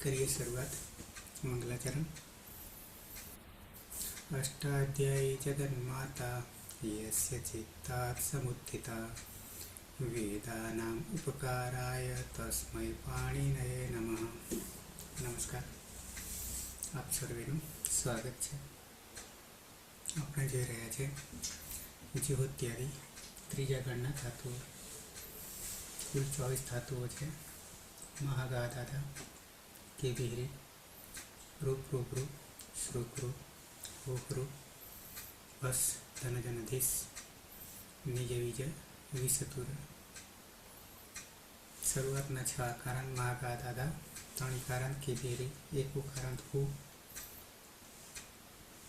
करिए शुरुआत। मंगलाचरण। अष्टाध्यायी जगन्माता यस्य चित्तात् समुत्थिता वेदानाम् उपकाराय तस्मै पाणिनये नमः। नमस्कार, आप सर्वेનું સ્વાગત છે। આપણે જોઈ રહ્યા છે જીહોત્યાદી ત્રીજા ગણના ધાતુઓ। કુલ 24 ધાતુઓ છે। મહાગાધાતા, કેબિહરી, રૂપ રૂપ રૂપ, શ્રુપ રૂપ, રૂપ બસ, ધનજનધીશ, નિજ વિજ, વિસતુર। શરૂઆતના 6 આકારાંત મહાગાધાતા, 3 ઇકારાંત કેબિહરી, 1 ઉકારાંત હુ,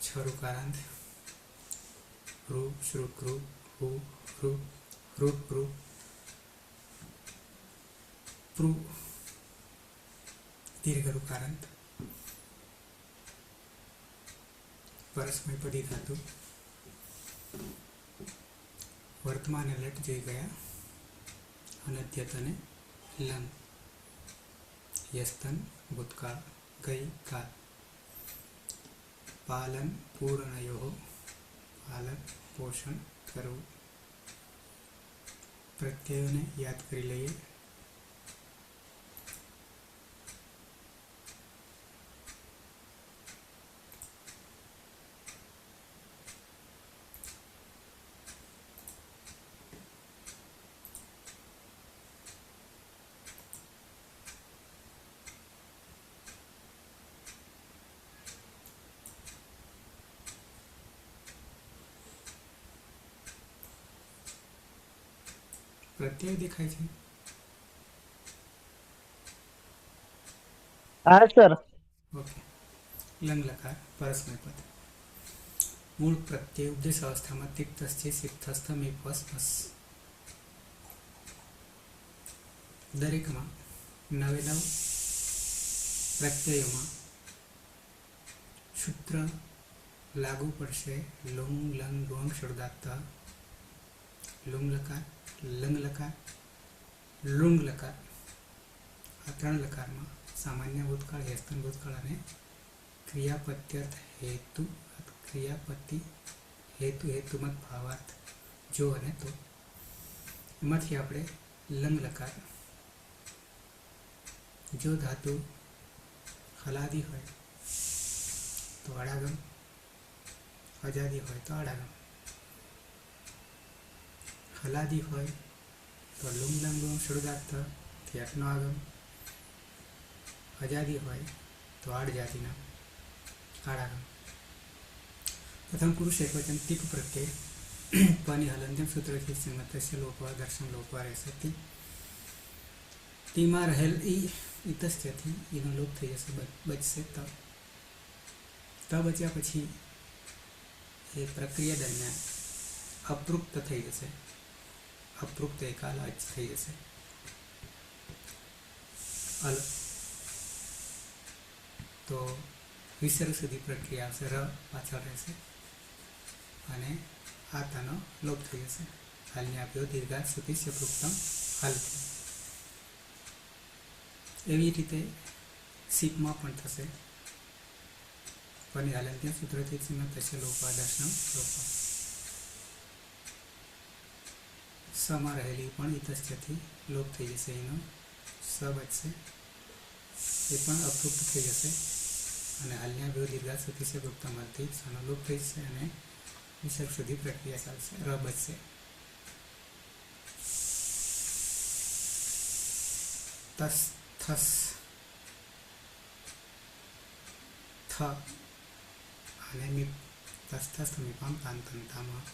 6 ઉકારાંત રૂ, શ્રુપ રૂપ, હુ, રૂપ, રૂપ રૂપ, પ્રુ, दीर्घ रुकारांत, परस्मयपदी धातु, वर्तमान लट जोई गया, अनद्यत ने लंग, यस्तन भूतकाळ, गई काल, पालन पूर्णयोः, पालन पोषण करવું। प्रत्ययोने याद करी लईए। प्रत्यय देखाय छे। हाँ सर। ओके। लंग लकार परस्मय पद। मूल प्रत्यय उद्देश अवस्था में तिक्तस्थि सिक्तस्थ मेपस्मस। दरेक में 9 प्रत्ययों में सूत्र लागू पड़शे। लुंग लंग लुंग शुद्धार्थ, लुंग लकार, लंग लकार, लुंग लकार। आ 3 लकार में सामान्य भूतकाळ, ह्यस्तन भूतकाळ अने क्रियापत्यर्थ हेतु, क्रियापति हेतु, हेतुमत भावार्थ जो अने तो। एमांथी आपणे लंग लकार, जो धातु हलादी होय तो अडागम, अजादी होय तो अडागम। हलादी होय तो लुंग लंग लुंग शुद्धार्थ थेटनो आगम। अजादी होय तो आड़ जातिना आड़ागम। प्रथम पुरुष एकवचन तिक प्रत्यय पनि हलन्त्यम सूत्रથી संगतस्य लोप दर्शन लोप રહેશે। તીમાં રહેલ ઇતસ્યથી એનો લોપ થઈ જશે, બચશે ત બચ્યા પછી એ પ્રક્રિયા દરમિયાન અપૃક્ત થઈ જશે। અપૃક્ત એકાલ અચ થઈ જશે। અલ તો વિસર્ગ સુધી પ્રક્રિયા આવશે, ર પાછળ રહેશે અને આ તાનો લોપ થઈ જશે। હાલને આપ્યો દીર્ઘા સુતિસ્ય પૃક્તમ હાલથી। એવી રીતે સીપમાં પણ થશે। પણ હાલંત્ય સૂત્રથી થશે લોપા દર્શન લોપા। સમાં રહેલી પણ ઇતસ્યથી લોપ થઈ જશે, એનો સ બચશે, એ પણ અપૃક્ત થઈ જશે અને હાલના બે દીર્ઘા સુતિસ્ય ગુપ્તમાંથી સનો લોપ થઈ જશે અને વિસર્ગ સુધી પ્રક્રિયા ચાલશે, ર બચશે। તસ થસ થ અને મીપ, તસ થસ મીપામ તાંતંતામાં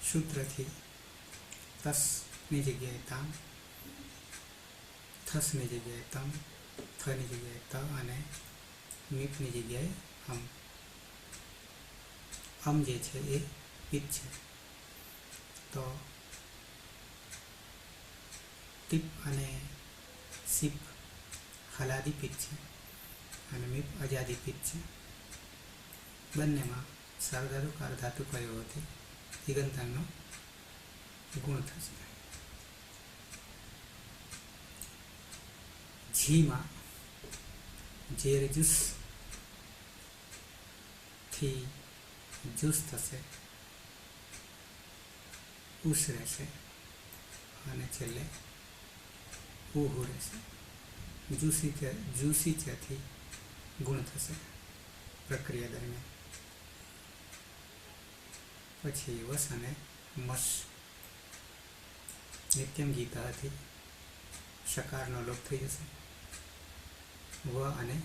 સૂત્રથી તસની જગ્યાએ તામ, થસની જગ્યાએ તમ, થની જગ્યાએ ત અને મીપની જગ્યાએ હમ। હમ જે છે એ પિત છે, તો ટીપ અને સીપ હલાદી પિત છે અને મીપ અજાદી પિત છે। બંનેમાં સાર્વધાતુ કારધાતુ કયો હોતી દિગંતાંગનો ગુણ થશે। ઝીમાં ઝેર જૂસ થી જૂસ થશે, ઉસ રહેશે અને છેલ્લે ઉહુ રહેશે. જૂસી ત્યાંથી ગુણ થશે પ્રક્રિયા દરમિયાન. પછી વસ અને મસ નિત્યમ ગીતાથી શકારનો લોપ થઈ જશે, વ અને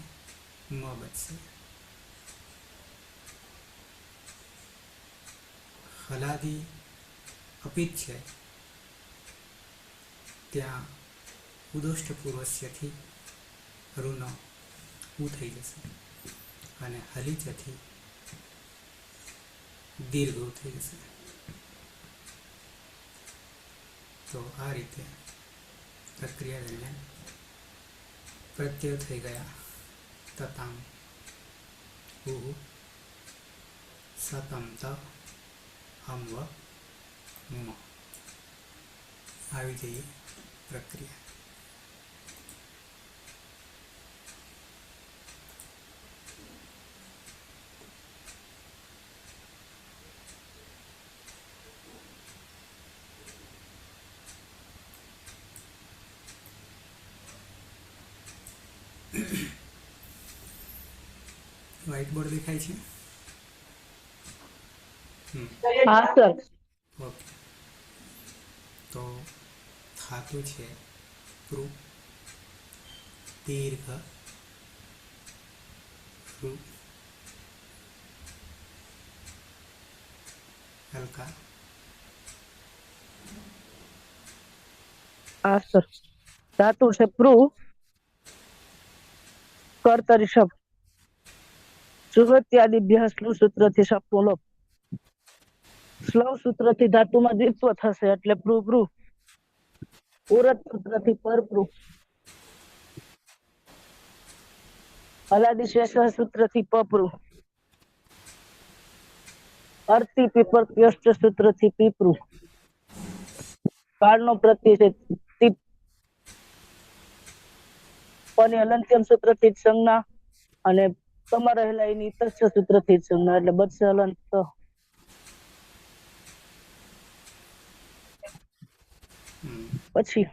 મ બચશે. હલાદી અપિત છે ત્યાં ઉદોષ્ટ પૂર્વસ્યથી રૂનો ઉ થઈ જશે અને હલીચથી દીર્ઘ ઉ થઈ જશે. તો આ રીતે પ્રક્રિયા દરમિયાન પ્રત્યય થઈ ગયા તતામ ઉ સતમ ત હમ વ મ. આવી જઈએ પ્રક્રિયા. વ્હાઇટ બોર્ડ દેખાય છે? હા સર. ઓકે. તો ધાતુ છે પ્રૂ, દીર્ઘ રૂ, હલકા હા સર. ધાતુ છે પ્રૂ, કર્તરી શબ્દ, સુહૃત્યાદિભ્ય સ્લુ સૂત્રથી શબ્દનો લોપ. સ્લવ સૂત્રથી ધાતુમાં દ્વિત્વ થશે એટલે પ્રૂ પ્રૂ. ઉરત સૂત્રથી પરપ્રૂ. હલાદિશેષ સૂત્રથી પપ્રૂ. અર્થી પીપર સૂત્રથી પીપરૂ. કાળનો પ્રત્યય છે ટીપ. અને અલંત્યમ સૂત્રથી જ સંજ્ઞા અને તમારા રહેલા એની તસ્ય સૂત્રથી જ સંજ્ઞા એટલે બચશે હલંત. પછી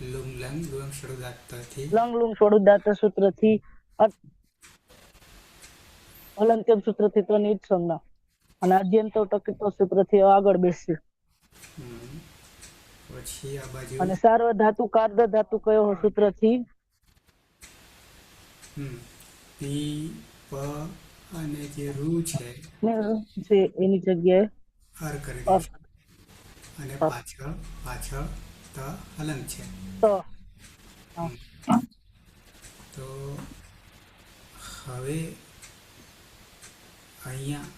Lung lung Lung શરૂદાતથી lung Lung છોડુદાત સૂત્રથી અલંત્યમ સૂત્રથી તો ની જ સંજ્ઞા અને આદ્યંતો ટકિતો સૂત્રથી આગળ બેસશે. પછી આ બાજુ અને સાર્વ ધાતુ કાર્દ ધાતુ કયો સૂત્રથી પી પ અને જે રૂ છે છે એની જગ્યાએ હર કરી દઈશ અને પાછળ ત હલન છે. તો તો હવે અહીંયા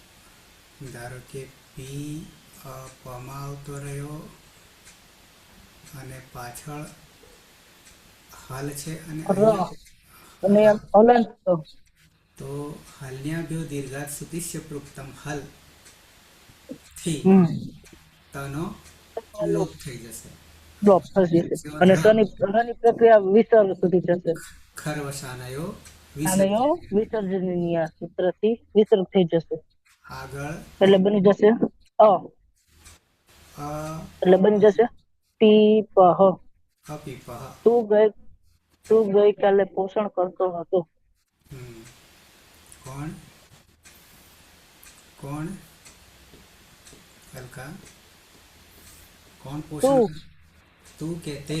ધારો કે પી પમાં આવતો રહ્યો અને પાછળ હલ છે અને અને હલંત તો હલ્યાભ્યો દીર્ઘાત સુતિષ્ય પ્રોક્તમ હલ થી તનો લોપ થઈ જશે લોપ થશે અને શની પ્રક્રિયા વિસર્ગ સુધી જશે. ખરવસાનયો અને વિસર્જનની આ સૂત્રથી વિસર્ગ થઈ જશે આગળ એટલે બની જશે એટલે બની જશે પીપહ. અપીપહ. તું ગઈકાલે પોષણ કરતો હતો. કોણ કોણ હલકા કોણ પોષણ તું કે તે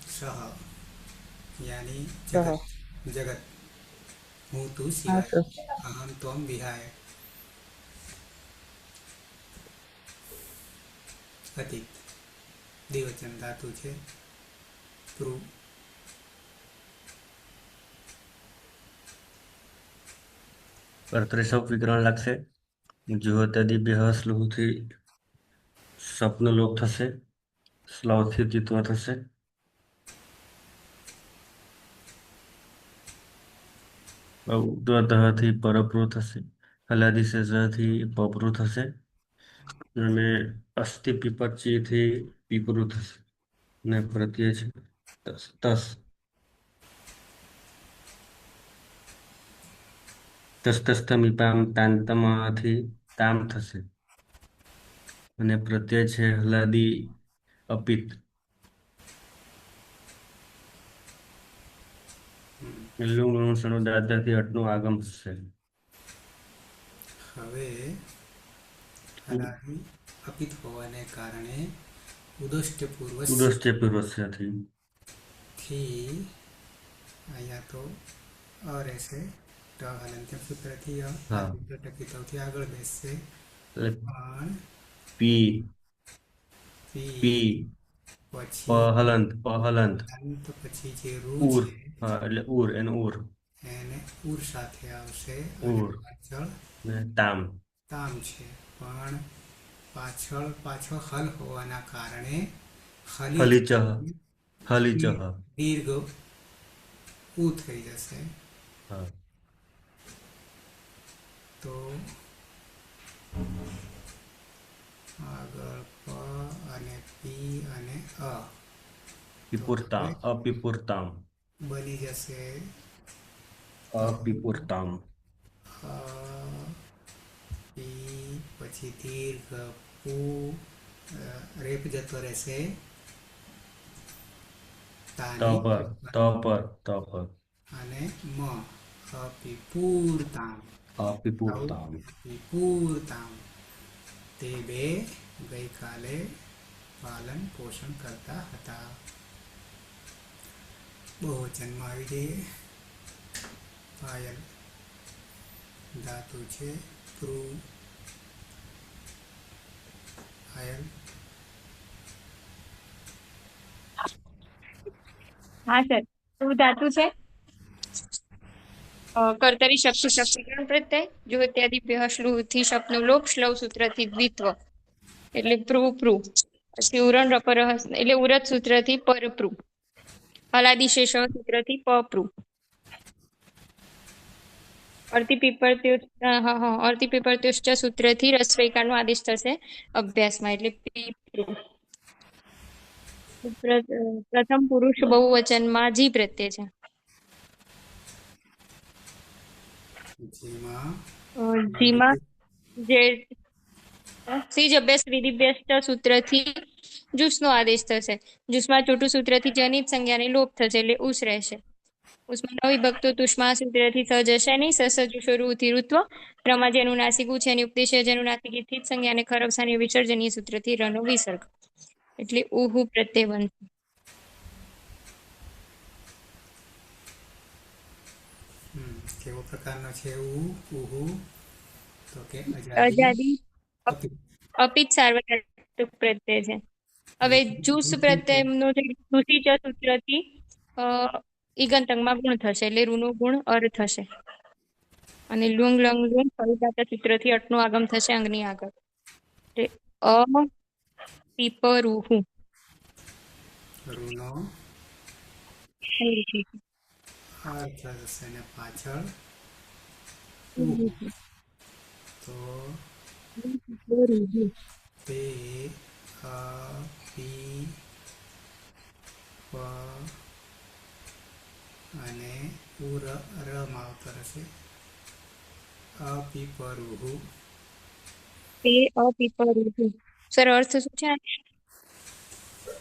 સહ यानी जगत હું તું સિવાય અહમ ત્વમ વિહાય. અતીત દ્વિવચન ધાતુ છે પ્રૂ. કર્તરી શબ્દ વિકરણ લાગશે. જુહોત્યાદિભ્ય સ્લુહથી સપનો લોપ થશે, સ્લાવથી દ્વિત્વ થશે. ઉદ્વતથી પરપ્રુ થશે, હલાદિશેષથી પપરું થશે અને અસ્થિ પીપચીથી પીપરું થશે. ને પ્રત્યય છે તસ તસ તસ્તસ્તમીપામ તાંતમાંથી તામ થશે અને પ્રત્યય છે હલાદી અપિત લુંગ લુણ દાદરથી અટનું આગમ થશે. હવે હલાદી અપિત હોવાને કારણે ઉદષ્ટ પૂર્વ ઉદસ્ય પૂર્વસ્યથી થી અહીંયા તો અ રહેશે ટ હલંત્યમ સૂત્રથી અ હા. આ સૂત્ર ટકીતવથી આગળ બેસશે એટલે પણ પી પી પી પછી પહલંત અંત પછી જે રૂ ઉર છે હા એટલે ઉર એનું ઉર એને ઉર સાથે આવશે અને ઉર પાછળ ને તામ તામ છે પણ પાછળ હલ હોવાના કારણે હલીચ હલીચ દીર્ઘ ઉ થઈ જશે. હા તો આગળ પ અને પી અને અ પીપુરતામ અપીપુરતામ બની જશે અપીપુરતામ અ પી પછી દીર્ઘ પુ રેપ જતો રહેશે તાની તપ અને મ અપિપૂરતામ અપીપુરતામ અપિપૂરતામ તે બે ગઈકાલે પાલન પોષણ કરતા હતા. બહુવચનમાં આવી જઈએ. પાયલ ધાતુ છે પ્રુ પાયલ હા સર શું ધાતુ છે? કર્તરી શક્તિ શક્તિકરણ પ્રત્યય જો ઇત્યાદિ શ્લુથી શબ્દનો લોપ શ્લવ સૂત્રથી દ્વિત્વ એટલે પ્રૂ પછી ઉરણ રપરહસ એટલે ઉરત સૂત્રથી પરપ્રુ હલાદિશેષ સૂત્રથી પપ્રુ અર્તિપીપરત્યુશ્ચ સૂત્રથી રસ્વૈકારનો આદેશ થશે અભ્યાસમાં એટલે પીપ્રુ. પ્રથમ પુરુષ બહુવચનમાં જી પ્રત્યય છે. જેમાં જીમાં જે સીજ અભ્યાસ વિધિભ્યાસ સૂત્રથી જૂસનો આદેશ થશે. જૂસમાં ચોટું સૂત્રથી જનિત સંજ્ઞાને લોપ થશે એટલે ઉસ રહેશે. ઉસમાં ન વિભક્તો તુષ્મા સૂત્રથી સ જશે નહીં સસજુષોરુથી ઋત્વ રમાં જેનું નાસિકું છે એની ઉપદેશ જેનું નાસિકી સ્થિત સંજ્ઞાને ખરબસાની વિસર્જનીય સૂત્રથી રનો વિસર્ગ એટલે ઉહુ પ્રત્યય બનશે. કેવો પ્રકારનો છે ઉહુ તો કે અજાદી અપિત. અપિત સાર્વત્રિક પ્રત્યય છે. હવે જૂસ પ્રત્યયનો જે જૂસી ચ સૂત્રથી ઈગંતંગમાં ગુણ થશે એટલે રૂનો ગુણ અર થશે અને લુંગ લંગ લુંગ ફળિદાતા સૂત્રથી અટનો આગમ થશે અંગની આગળ એટલે અ પીપરુહુ રૂનો અર્થ થશે ને પાછળ ઉહુ તો તે અ પી પ અને ઉર રમાં આવતો રહેશે અપીપરુહુ તે અપીપરુહુ. સર અર્થ શું છે?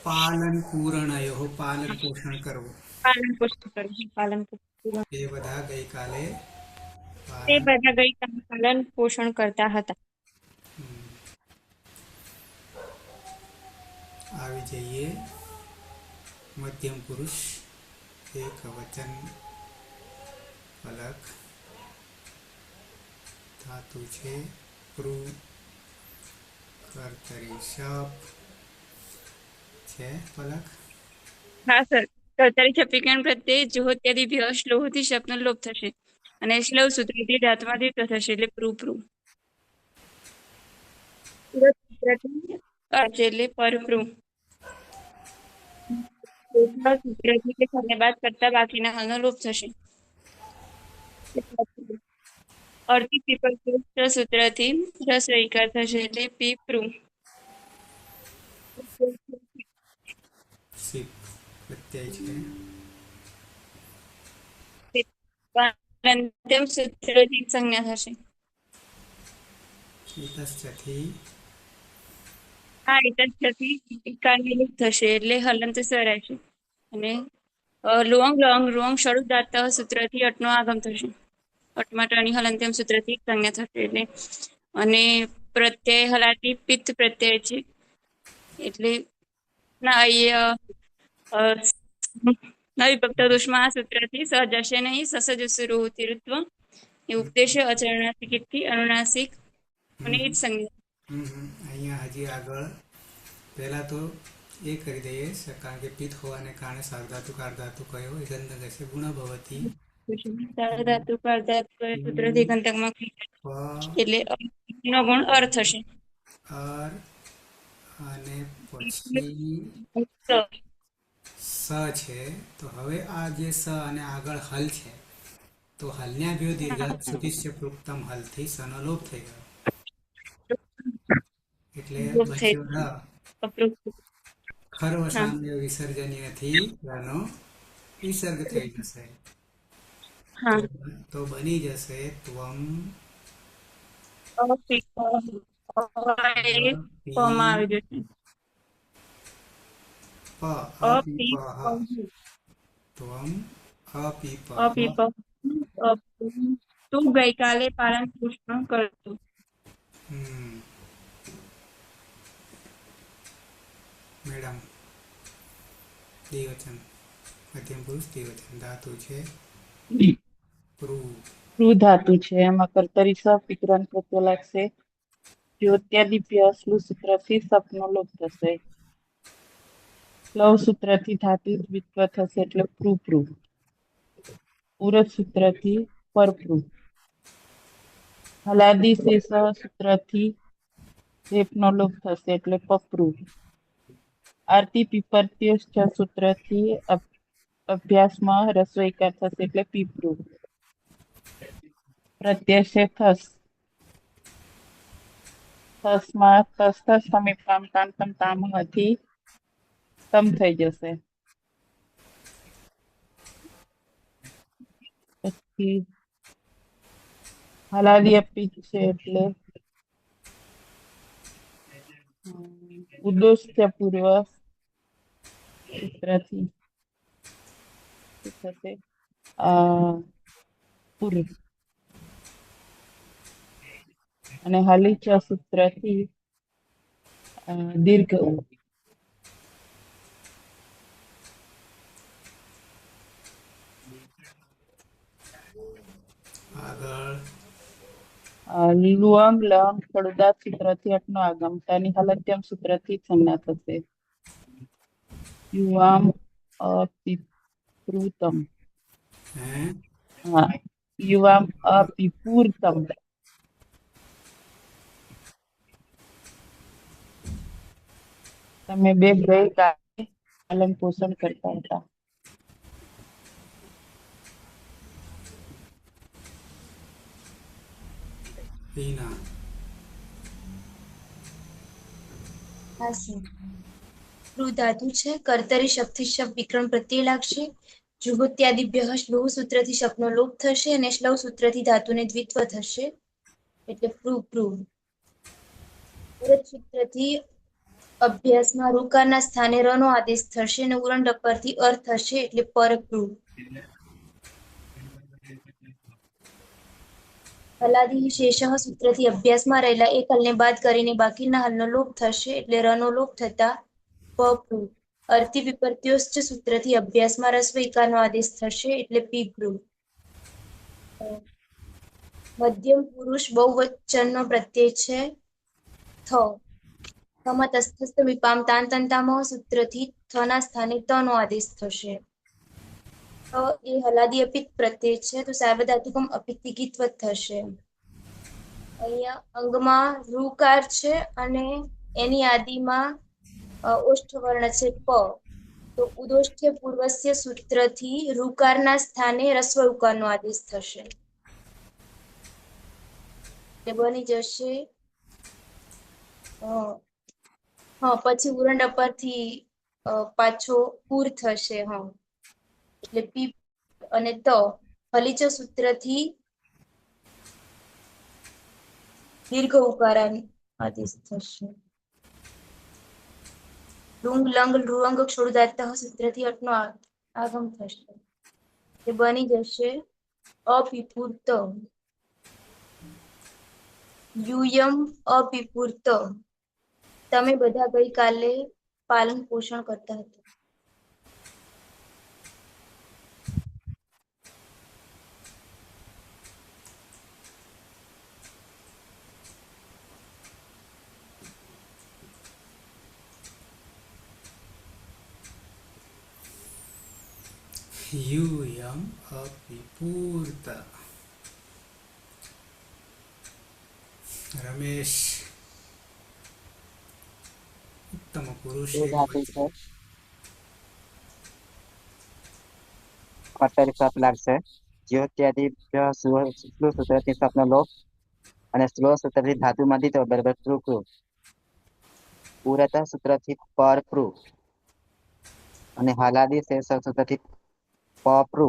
પાલન પૂરણયો પાલન પોષણ કરવું. પાલન પોષણ કરવું. પાલન પોષણ એ બધા ગઈકાલે તે પાલન બધા ગઈકાલે પાલન પોષણ કરતા હતા. આવી જઈએ મધ્યમ પુરુષ એક વચન ફલક ધાતુ છે પ્રુ કર્તરી શપ છે ફલક હા સર કર્તરી છપ્પિકરણ પ્રત્યે જોહોત્યાદિ ભ્ય શ્લોહથી શબ્દનો લોપ થશે અને શ્લવ સૂત્રથી ધાતુમાંથી થશે એટલે પ્રૂ એટલે પરપ્રુ સૂત્રથી કે બાદ કરતા બાકીના હાલનો લોપ થશે. અર્થી પીપલ સૂત્રથી રસ વૈકાર થશે એટલે પીપ્રુ. પ્રત્યય છે અંત્યમ સૂત્રથી સંજ્ઞા થશે. ઇતશ્ચથી હા, ઇતશ્ચથી ઇકારની લુપ્ત થશે એટલે હલંત સ રહેશે. અને લુઅંગ લંગ રૂઅંગ શરૂદાત સૂત્રથી અટનો આગમ થશે. અટમાં ટણી હલંત્યમ સૂત્રથી સંજ્ઞા થશે એટલે. અને પ્રત્યય હલાટી પિત્ત પ્રત્યય છે એટલે ના વિભક્ત દોષમાં આ સૂત્રથી સહજ હશે નહીં. સસજ સુરુતિરુત્વ એ ઉપદેશ અચરણાસિક થી અનુનાસિક અને એ જ સંજ્ઞા. અહીંયા હજી આગળ પહેલા તો એ કરી દઈએ કારણ કે પિત્ત હોવાને કારણે સાર્વધાતુ કારધાતુ કયો એ ગંધક હશે ગુણ ભવતી ધાતુ પાર્ધાતુ સૂત્રથી ગંધકમાં એટલે નો ગુણ અર્થ હશે. અર અને પછી સ છે. તો હવે આ જે સ અને આગળ હલ છે તો હલન્યાભ્યો દીર્ઘ સુતિષ્ય પ્રોક્તમ હલથી સનો લોપ થઈ ગયો એટલે બચ્યો ર. ખર્વ સામ્ય વિસર્જનીયથી રનો વિસર્ગ થઈ જશે. હા, તો બની જશે ત્વમ પમાં આવી જશે. પ અપીપહ ત્વમ અપીપહ અપીપ તું ગઈકાલે પાલન પોષણ કરતું. મેડમ દ્વિવચન મધ્યમ પુરુષ દ્વિવચન ધાતુ છે પ્રૂ. પ્રૂ ધાતુ છે એમાં કર્તરી સ વિકરણ પ્રત્યય લાગશે. દ્યોત્યાદિભ્ય સ્લુહ સૂત્રથી સપનો લોપ થશે. લવ સૂત્રથી ધાતુ દ્વિત્વ થશે એટલે પ્રૂ પ્રૂ. ઉરજ સૂત્રથી પરપ્રૂ. હલાદી શેષ સૂત્રથી રેપનો લોપ થશે એટલે પપરૂ. આરતી પીપરત્યશ્ચ સૂત્રથી અભ્યાસમાં રસ્વ એકાર થશે એટલે પીપરૂ. પ્રત્યય થસ. થસમાં તસ સમીપામ તાંતમ તામહથી તમ થઈ જશે. પછી હલાદી અપી છે એટલે ઉદ્દેશ્ય પૂર્વ સૂત્રથી થશે પૂર્વ. અને હલિચ સૂત્રથી દીર્ઘ ઉ. આગળ લુઅંગ લંગ કડુદાત સૂત્રથી અટનો આગમ તાની હલત્યમ સૂત્રથી સંજ્ઞા થશે. યુવામ અપિપૃતમ. હે હા, યુવામ અપિપૂર્તમ. તમે બે ગઈકાલે પાલન પોષણ કરતા હતા. હિના પ્રૂ ધાતુ છે. કર્તરી શબ્દથી શબ્દ વિકરણ પ્રત્યય લાગશે. જુહોત્યાદિભ્ય શ્લોહ સૂત્રથી શબ્દનો લોપ થશે અને શ્લવ સૂત્રથી ધાતુને દ્વિત્વ થશે એટલે પ્રૂ પ્રૂ. ઉરજ સૂત્રથી અભ્યાસમાં રુકારના સ્થાને રનો આદેશ થશે અને ઉરણ પરથી અર્થ થશે એટલે પરપ્રૂ. હલાદી શેષ સૂત્રથી અભ્યાસમાં રહેલા એક હલને બાદ કરીને બાકીના હલનો લોપ થશે એટલે રનો લોપ થતા પપ્રૂ. અર્થી વિપર્ત્યોશ્ચ સૂત્રથી અભ્યાસમાં રસ્વ ઇકારનો આદેશ થશે એટલે પીપ્રૂ. મધ્યમ પુરુષ બહુવચનનો પ્રત્યય છે થ. થમાં તસ્થસ્થ વિપામ તાંતંતામહ સૂત્રથી થના સ્થાને તનો આદેશ થશે. એ હલાદી અપિત પ્રત્યય છે તો સાર્વધાતુકમ અપિતિકિત્વ થશે. અહીંયા અંગમાં રુકાર છે અને એની આદિમાં ઓષ્ઠવર્ણ છે પ. તો ઉદોષ્ઠ્ય પૂર્વસ્ય સૂત્રથી રુકારના સ્થાને રસ્વ ઉકારનો આદેશ થશે. બની જશે હા પછી ઉરંડા પરથી પાછો પૂર થશે. હા, એટલે પી અને ત હલીચ સૂત્રથી દીર્ઘ ઉકારા આદેશ થશે. લુંગ લંગ લૃંગ ક્ષુરદાત્ત સૂત્રથી અટનો આગમ થશે. એ બની જશે અપિપૂર્ત. યુયમ અપિપૂર્ત. તમે બધા ગઈકાલે પાલન પોષણ કરતા હતા. यूयम अपिपूर्त. रमेश उत्तम पुरुष એ एक ધાતુ वचन. છે કર્તરી સપ લાગશે. જ્યોત્યાદિભ્ય શ્લુ સૂત્રથી સપનો લોપ અને સ્લો સૂત્રથી ધાતુમાંથી તો બરાબર કૃ કૃ. પૂરત સૂત્રથી પર કૃ અને હલાદી શેષ સૂત્રથી પ કૃ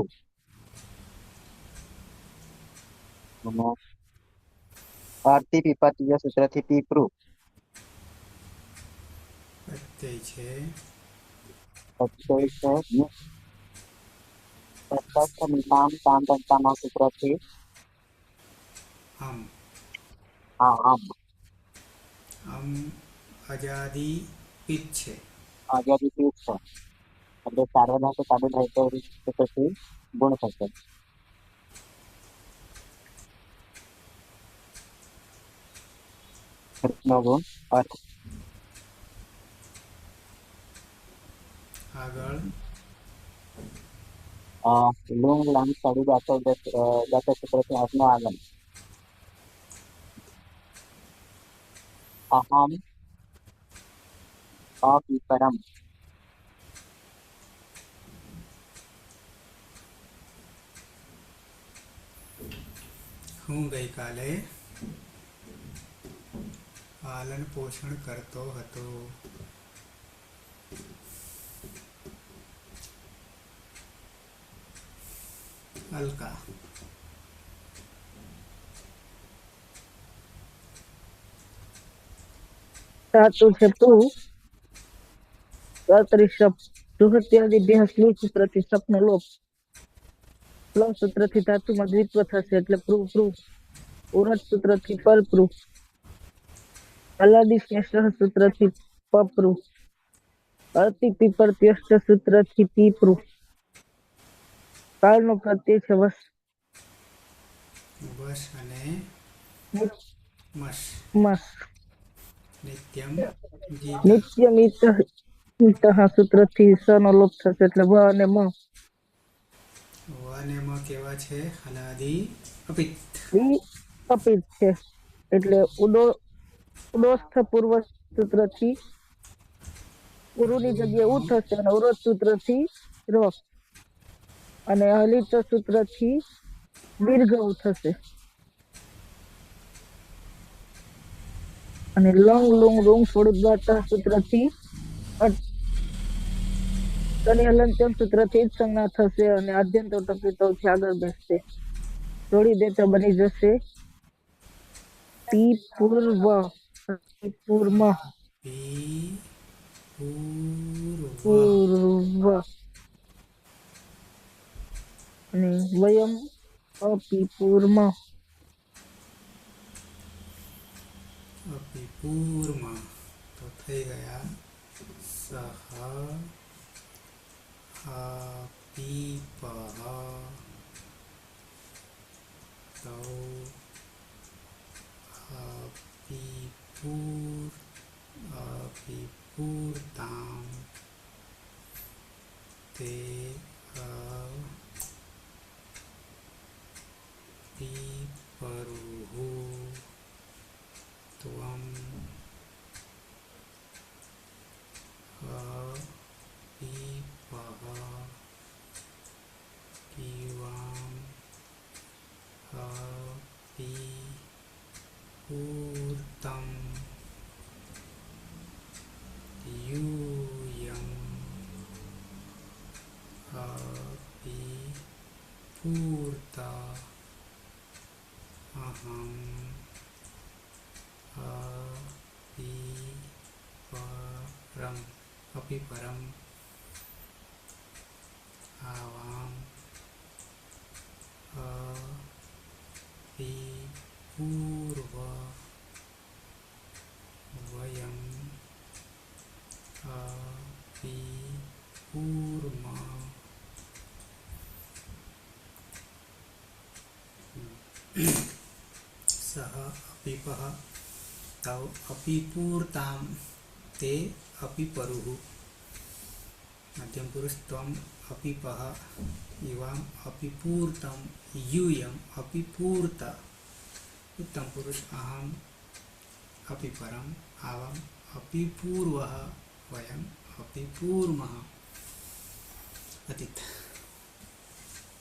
અને અર્તિ પીપતીય સૂત્રથી પી કૃ. प्रत्यय छे પછી છે તટસ્થ નિપામ તામ દંતાના સૂત્રથી हम. આમ हम अजादी पित छे. આઝાદી પીઠ છે. એટલે સાર્વધાતુ સાબિત થાય તો સૂત્રથી ગુણ થશે. નો ગુણ અર્થ. आगळ લુંગ લાંગ સડી જાતો સૂત્રથી અર્થનો આગમ. અહમ અપીપરમ. હું ગઈકાલે પાલન પોષણ કરતો હતો. અલકા ધાતુ છે પૂ. કર્તરી સપ. જુહત્યાદિભ્ય સ્લુ સૂત્રથી સપનો લોપ. સ્લ સૂત્રથી ધાતુમાં દ્વિત્વ થશે એટલે પ્રુવ પ્રુવ. ઉરત સૂત્રથી પરપ્રુ. હલાદી શ્લેષ સૂત્રથી પપ્રુ. અતિ પીપરત્યષ્ટ સૂત્રથી પીપૃ. કાળનો પ્રત્યય છે વશ. વશ અને મશ. મસ. નિત્યમ ગીત. નિત્યમિત સૂત્રથી સ નો લોપ થશે એટલે વ અને મ. વ અને મ કેવા છે? હલાદી અપિત. ઈ અપિત છે એટલે ઉદોસ્થ પૂર્વ સૂત્રથી ઉરુની જગ્યાએ ઉ થશે અને ઉરોધ સૂત્રથી ર અને હલિત સૂત્રથી દીર્ઘ ઉ થશે અને લંગ લુંગ રૂંગ સ્વરૂપ સૂત્રથી અને હલંત્યમ સૂત્રથી જ સંજ્ઞા થશે અને આદ્યંતો ટપિતોથી આગળ બેસશે. જોડી દે તો બની જશે પી પૂર્વ. પૂર્વ પી પૂર્વ. પૂર્વ અને વયમ અપિપૂર્મ. અપિપૂર્માં તો થઈ ગયા સહ અપીપહ તૌ અપિપૂર્તામ તે અપિપરુહુ ત્વમ અપિપહ પીવામ અપિપૂર્તમ यूयम पूर्त अहम अपीपरम आवाम अपिपूर्व वयम अपिपूर्म सह अपीपः तौ अपीपूर्तां ते अपीपरुः मध्यम पुरुष त्वम अपीपः युवाम अपीपूर्तं यूयम अपीपूर्त उत्तम पुरुष अहम अपीपरम आवाम अपीपूर्वः वयम अपीपूर्मः अतीत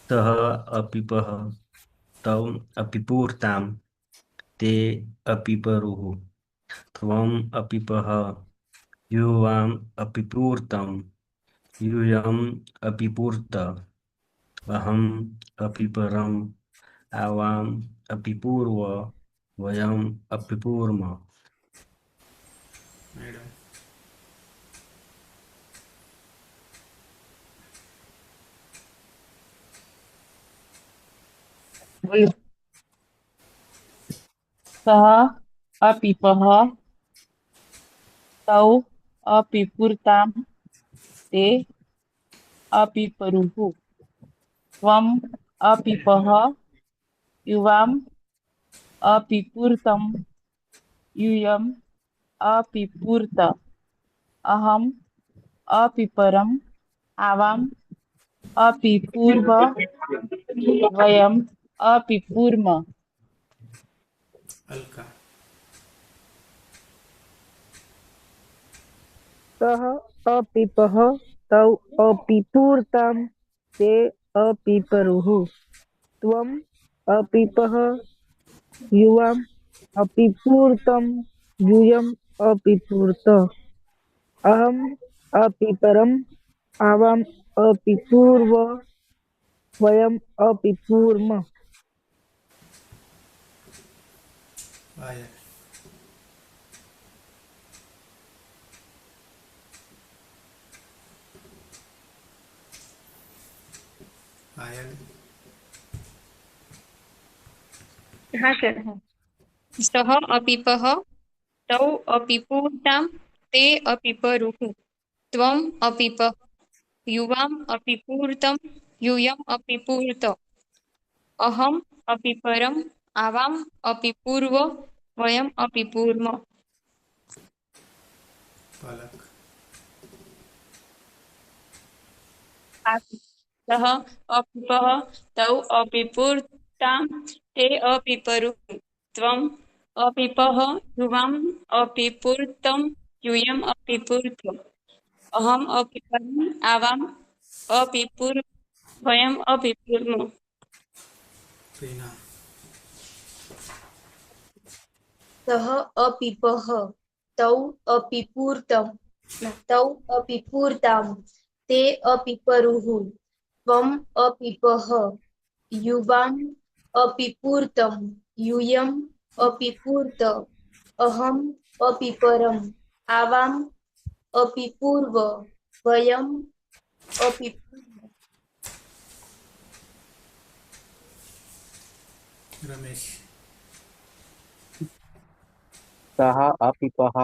सः अपीपः तौ अपीपूर्तां ते अपीपरुः त्वम् अपीपः युवाम् अपीपूर्तं यूयम् अपीपूर्त अहम् अपीपरम् आवाम् अपीपूर्व वयम् अपीपूर्म मैडम बोलो। सः अपीपः तौ अपीपूर्तां ते अपीपरुः त्वम् अपीपः युवाम् अपीपूर्तं यूयम् अपीपूर्त अहम् अपीपरम् आवाम् अपीपूर्व वयम् अपीपूर्म अलका सः अपीपः तौ अपीपूर्तां ते अपीपरुः त्वम् अपीपः युवाम् अपीपूर्तं यूयम् अपीपूर्त अहम् अपीपरम् आवाम् अपीपूर्व वयम् अपीपूर्म आया आयल हाँ सर हाँ सः अपीपः तौ अपीपूर्तां ते अपीपरुः त्वम् अपीपः युवाम् अपीपूर्तं यूयम् अपीपूर्त अहम् अपीपरम् आवाम् अपीपूर्व वयम् अपीपूर्म पलक सः अपीपः तौ अपीपूर्तां ते अपीपरुः त्वम् अपीपः युवाम् अपीपूर्तं यूयम् अपीपूर्त अहम् अपीपरम् आवाम् अपीपूर्व वयम् अपीपूर्म रीना सः अपीपः तौ अपीपूर्तां ते अपीपरुः त्वम् अपीपः युवाम् अपीपूर्तं यूयम् अपीपूर्त अहम् अपीपरम् आवाम् अपीपूर्व वयम् अपीपूर्म रमेश सः अपीपः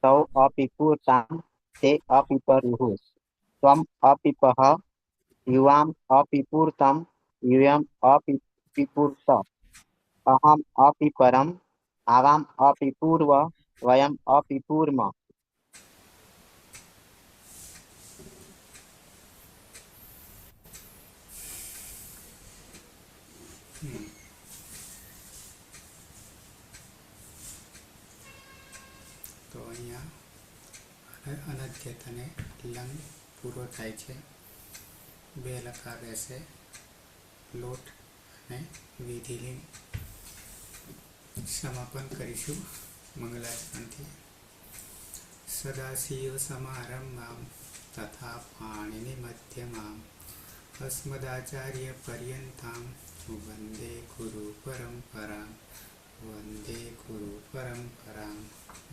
तौ अपीपूर्तां ते अपीपरुः त्वम् अपीपः युवाम् अपीपूर्तं यूयम् अपीपूर्त अहम् अपीपरम् आवाम् अपीपूर्व वयम् अपीपूर्म તો અહીંયા અનદ્યતને લંગ પૂરો થાય છે બે લકાર રહેશે લોટ અને વિધિલિંગ સમાપન કરીશું મંગલાચરણથી સદાશિવ સમારંભામ તથા પાણીની મધ્યમાં अस्मदाचार्य पर्यन्तां वन्दे गुरु परम्परां वन्दे गुरु परम्परां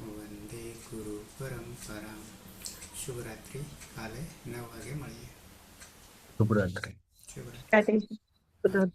वन्दे गुरु परम्परां શુભરાત્રિ. કાલે 9 વાગે મળીએ. શુભરાત્રિ. શુભરાત્રિ. રાત્રિ બધા